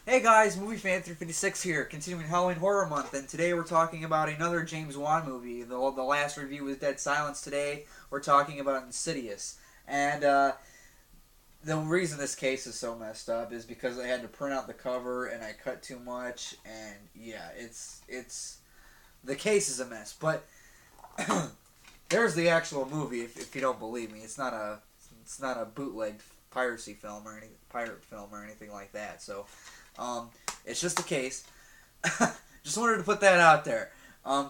Hey guys, Movie Fan 356 here, continuing Halloween Horror Month, and today we're talking about another James Wan movie. The last review was Dead Silence. Today we're talking about Insidious. And the reason this case is so messed up is because I had to print out the cover and I cut too much, and yeah, it's the case is a mess. But there's the actual movie. If you don't believe me, it's not a bootleg piracy film or any pirate film or anything like that. So it's just a case. Just wanted to put that out there.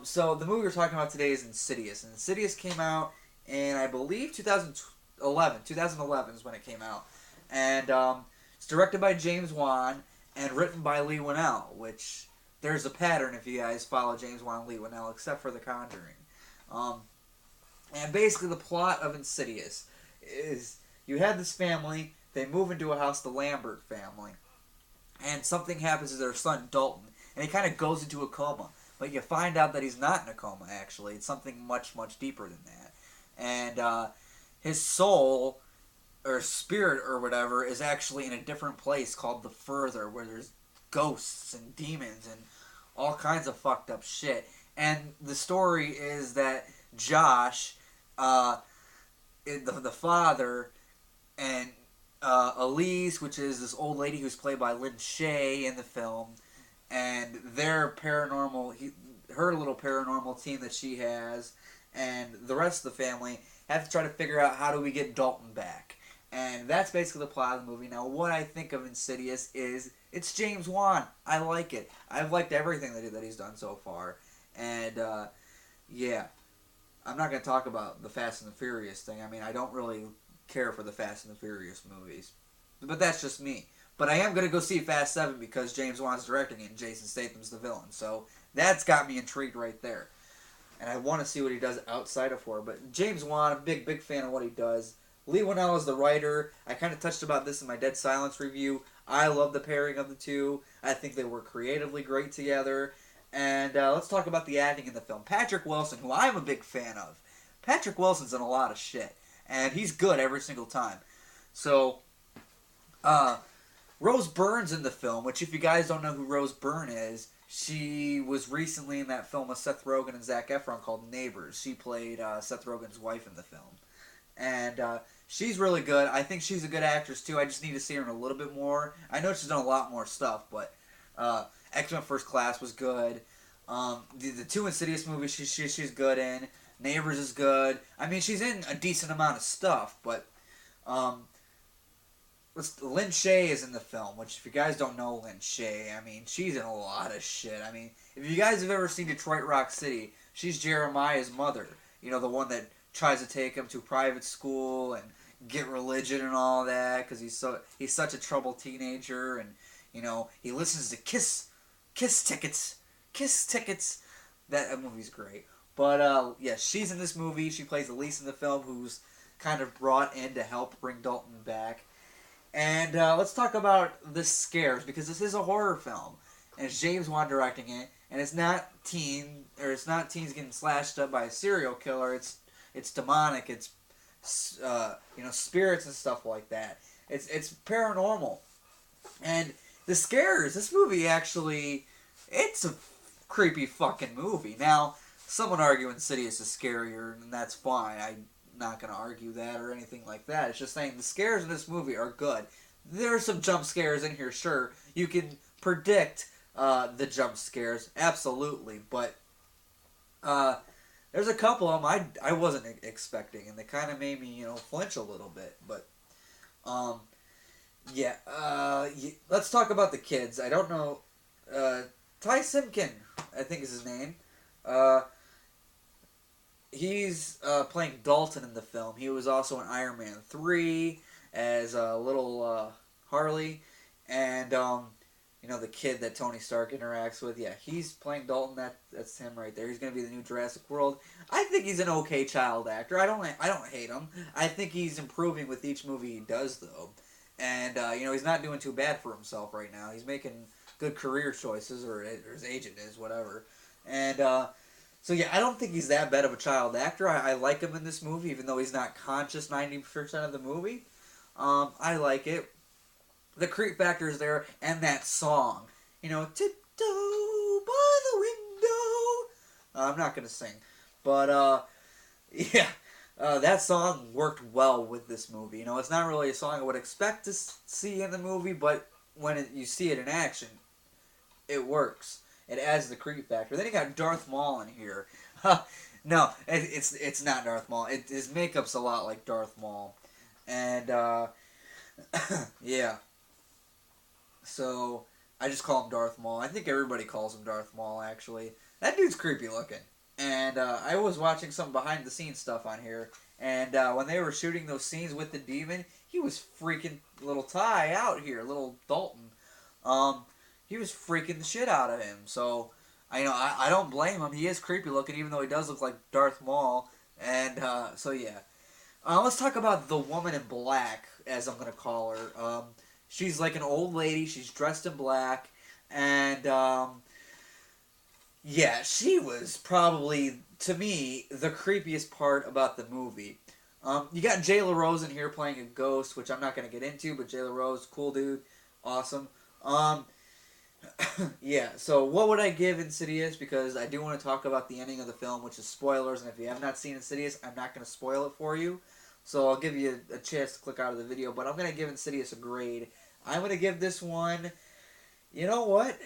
So the movie we're talking about today is Insidious. And Insidious came out in, I believe, 2011. 2011 is when it came out. And it's directed by James Wan and written by Lee Winnell, which there's a pattern if you guys follow James Wan and Lee Winnell, except for The Conjuring. Um, and basically the plot of Insidious is you have this family, they move into a house, the Lambert family, and something happens to their son Dalton, and he kind of goes into a coma. But you find out that he's not in a coma. Actually, it's something much deeper than that. And his soul or spirit or whatever is actually in a different place called the Further, where there's ghosts and demons and all kinds of fucked up shit. And the story is that Josh, uh, the father, and Elise, which is this old lady who's played by Lynn Shay in the film, and their her little paranormal team that she has, and the rest of the family have to try to figure out how do we get Dalton back. And that's basically the plot of the movie. Now, what I think of Insidious is it's James Wan. I like it. I've liked everything that he's done so far. And, yeah. I'm not going to talk about the Fast and the Furious thing. I mean, I don't really care for the Fast and the Furious movies. But that's just me. But I am going to go see Fast 7 because James Wan's directing it and Jason Statham's the villain. So that's got me intrigued right there. And I want to see what he does outside of horror. But James Wan, a big fan of what he does. Lee Winnell is the writer. I kind of touched about this in my Dead Silence review. I love the pairing of the two. I think they work creatively great together. And let's talk about the acting in the film. Patrick Wilson, who I'm a big fan of. Patrick Wilson's in a lot of shit. And he's good every single time. So, Rose Byrne's in the film, which if you guys don't know who Rose Byrne is, she was recently in that film with Seth Rogen and Zac Efron called Neighbors. She played Seth Rogen's wife in the film. And she's really good. I think she's a good actress too. I just need to see her in a little bit more. I know she's done a lot more stuff, but X-Men First Class was good. The two Insidious movies she's good in. Neighbors is good. I mean, she's in a decent amount of stuff, but Lynn Shay is in the film, which if you guys don't know Lynn Shay, I mean, she's in a lot of shit. I mean, if you guys have ever seen Detroit Rock City, she's Jeremiah's mother. You know, the one that tries to take him to private school and get religion and all that because he's such a troubled teenager, and you know he listens to Kiss Tickets. That movie's great. But yeah, she's in this movie. She plays Elise in the film, who's kind of brought in to help bring Dalton back. And let's talk about the scares because this is a horror film, and it's James Wan directing it, and it's not teens getting slashed up by a serial killer. It's demonic. It's spirits and stuff like that. It's paranormal, and the scares. This movie actually, it's a creepy fucking movie. Now, some would argue Insidious is scarier, and that's fine. I'm not gonna argue that or anything like that. It's just saying the scares in this movie are good. There are some jump scares in here, sure. You can predict the jump scares, absolutely, but there's a couple of them I wasn't expecting, and they kind of made me flinch a little bit. But yeah, let's talk about the kids. I don't know. Ty Simpkin, I think is his name. He's playing Dalton in the film. He was also in Iron Man 3 as little Harley. And, the kid that Tony Stark interacts with. Yeah, he's playing Dalton. That's him right there. He's going to be the new Jurassic World. I think he's an okay child actor. I don't hate him. I think he's improving with each movie he does, though. And, he's not doing too bad for himself right now. He's making good career choices, or his agent is, whatever. And, so yeah, I don't think he's that bad of a child actor. I like him in this movie, even though he's not conscious 90% of the movie. I like it. The creep factor is there, and that song. You know, tiptoe by the window. I'm not gonna sing, but yeah, that song worked well with this movie. You know, it's not really a song I would expect to see in the movie, but when you see it in action, it works. It adds the creep factor. Then you got Darth Maul in here. No, it's not Darth Maul. His makeup's a lot like Darth Maul, and yeah. So I just call him Darth Maul. I think everybody calls him Darth Maul. Actually, that dude's creepy looking. And I was watching some behind the scenes stuff on here, and when they were shooting those scenes with the demon, he was freaking little Ty out here, little Dalton. Um, he was freaking the shit out of him. So I don't blame him. He is creepy looking, even though he does look like Darth Maul. And so yeah, let's talk about the woman in black, as I'm gonna call her. She's like an old lady. She's dressed in black, and yeah, she was probably, to me, the creepiest part about the movie. You got Jay LaRose in here playing a ghost, which I'm not going to get into, but Jay LaRose, cool dude, awesome. Um, yeah, so what would I give Insidious? Because I do want to talk about the ending of the film, which is spoilers, and if you have not seen Insidious, I'm not going to spoil it for you. So I'll give you a chance to click out of the video, but I'm going to give Insidious a grade. I'm going to give this one, you know what?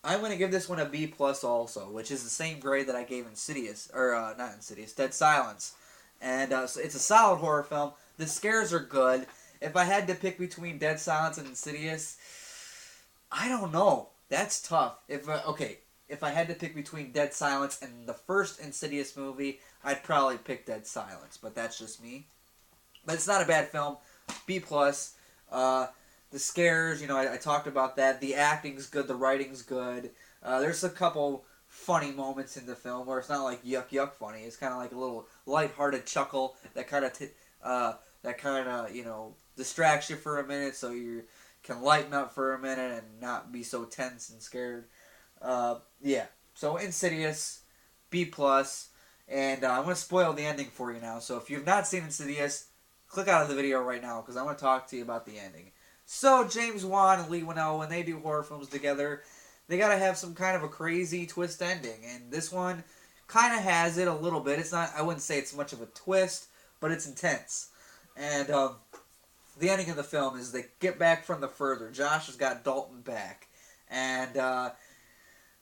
I'm going to give this one a B plus also, which is the same grade that I gave Insidious, or not Insidious, Dead Silence. And so it's a solid horror film. The scares are good. If I had to pick between Dead Silence and Insidious, I don't know. That's tough. If I had to pick between Dead Silence and the first Insidious movie, I'd probably pick Dead Silence. But that's just me. But it's not a bad film. B plus. The scares, I talked about that. The acting's good. The writing's good. There's a couple funny moments in the film where it's not like yuck funny. It's kind of like a little lighthearted chuckle that kind of distracts you for a minute, so you can lighten up for a minute and not be so tense and scared. Yeah. So Insidious, B plus, and I'm gonna spoil the ending for you now. So if you've not seen Insidious, click out of the video right now because I want to talk to you about the ending. So James Wan and Lee Winnell, when they do horror films together, they gotta have some kind of a crazy twist ending, and this one kind of has it a little bit. It's not, I wouldn't say it's much of a twist, but it's intense. And the ending of the film is they get back from the further. Josh has got Dalton back, and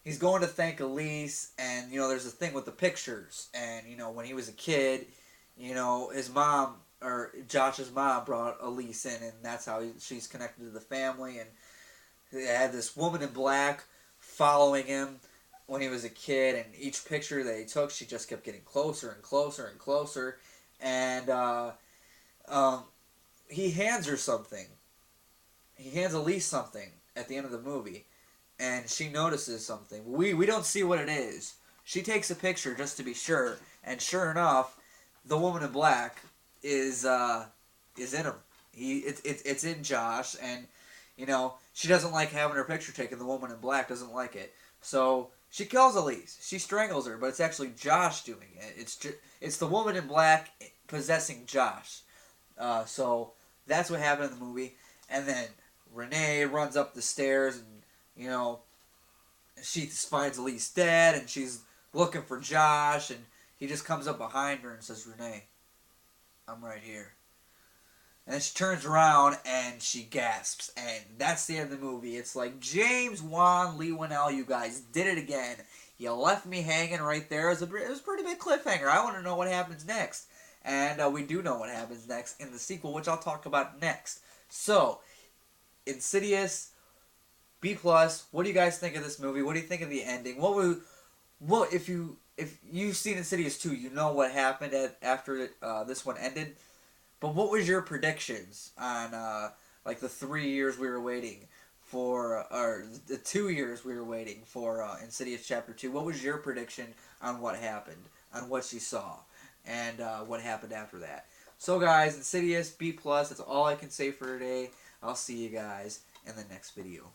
he's going to thank Elise, and there's a thing with the pictures, and when he was a kid, his mom, or Josh's mom, brought Elise in, and that's how she's connected to the family. And they had this woman in black following him when he was a kid, and each picture that he took, she just kept getting closer and closer and closer. And he hands her something. He hands Elise something at the end of the movie, and she notices something. We don't see what it is. She takes a picture just to be sure, and sure enough, the woman in black is in him. It's in Josh, and she doesn't like having her picture taken. The woman in black doesn't like it, so she kills Elise. She strangles her, but it's actually Josh doing it. It's the woman in black possessing Josh. So that's what happened in the movie, and then Renee runs up the stairs, and she finds Elise dead, and she's looking for Josh, and he just comes up behind her and says, "Renee, I'm right here." And then she turns around and she gasps, and that's the end of the movie. It's like, James Wan, Lee Winnell, you guys did it again. You left me hanging right there. It was a pretty big cliffhanger. I want to know what happens next. And we do know what happens next in the sequel, which I'll talk about next. So, Insidious, B+. What do you guys think of this movie? What do you think of the ending? If you've seen Insidious 2, you know what happened after this one ended. But what was your predictions on the 3 years we were waiting for, or the 2 years we were waiting for Insidious Chapter 2? What was your prediction on what happened, on what you saw, and what happened after that? So guys, Insidious, B+, that's all I can say for today. I'll see you guys in the next video.